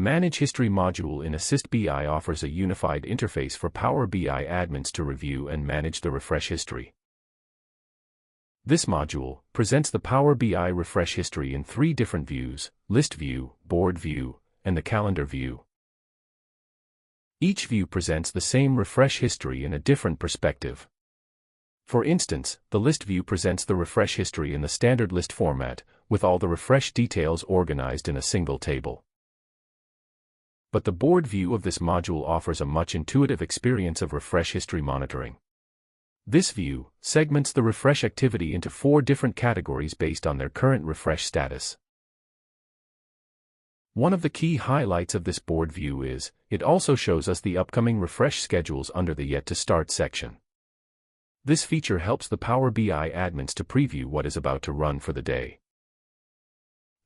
Manage History module in Assist BI offers a unified interface for Power BI admins to review and manage the refresh history. This module presents the Power BI refresh history in 3 different views: List View, Board View, and the Calendar View. Each view presents the same refresh history in a different perspective. For instance, the List View presents the refresh history in the standard list format, with all the refresh details organized in a single table. But the Board View of this module offers a much intuitive experience of refresh history monitoring. This view segments the refresh activity into 4 different categories based on their current refresh status. One of the key highlights of this Board View is, it also shows us the upcoming refresh schedules under the Yet to Start section. This feature helps the Power BI admins to preview what is about to run for the day.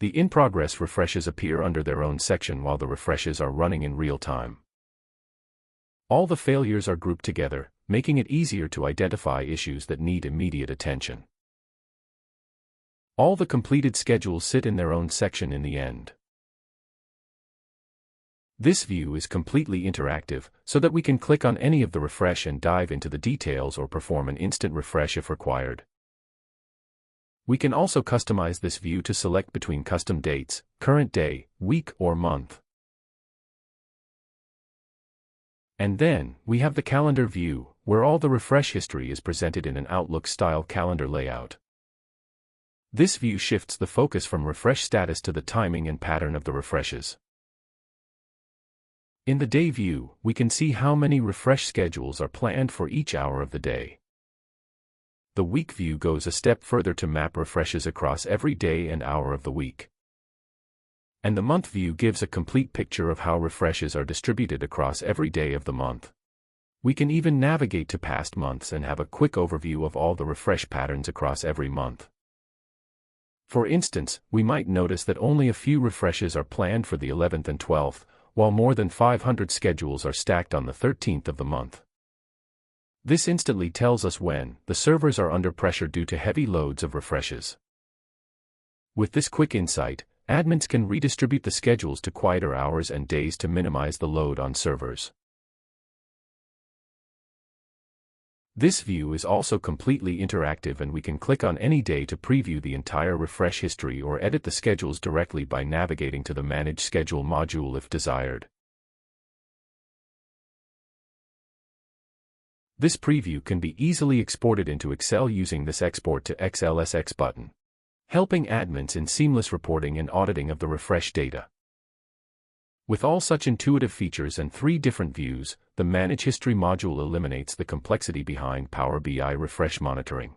The in-progress refreshes appear under their own section while the refreshes are running in real time. All the failures are grouped together, making it easier to identify issues that need immediate attention. All the completed schedules sit in their own section in the end. This view is completely interactive, so that we can click on any of the refresh and dive into the details or perform an instant refresh if required. We can also customize this view to select between custom dates, current day, week, or month. And then, we have the Calendar View, where all the refresh history is presented in an Outlook-style calendar layout. This view shifts the focus from refresh status to the timing and pattern of the refreshes. In the Day View, we can see how many refresh schedules are planned for each hour of the day. The Week View goes a step further to map refreshes across every day and hour of the week. And the Month View gives a complete picture of how refreshes are distributed across every day of the month. We can even navigate to past months and have a quick overview of all the refresh patterns across every month. For instance, we might notice that only a few refreshes are planned for the 11th and 12th, while more than 500 schedules are stacked on the 13th of the month. This instantly tells us when the servers are under pressure due to heavy loads of refreshes. With this quick insight, admins can redistribute the schedules to quieter hours and days to minimize the load on servers. This view is also completely interactive, and we can click on any day to preview the entire refresh history or edit the schedules directly by navigating to the Manage Schedule module if desired. This preview can be easily exported into Excel using this Export to XLSX button, helping admins in seamless reporting and auditing of the refresh data. With all such intuitive features and 3 different views, the Manage History module eliminates the complexity behind Power BI refresh monitoring.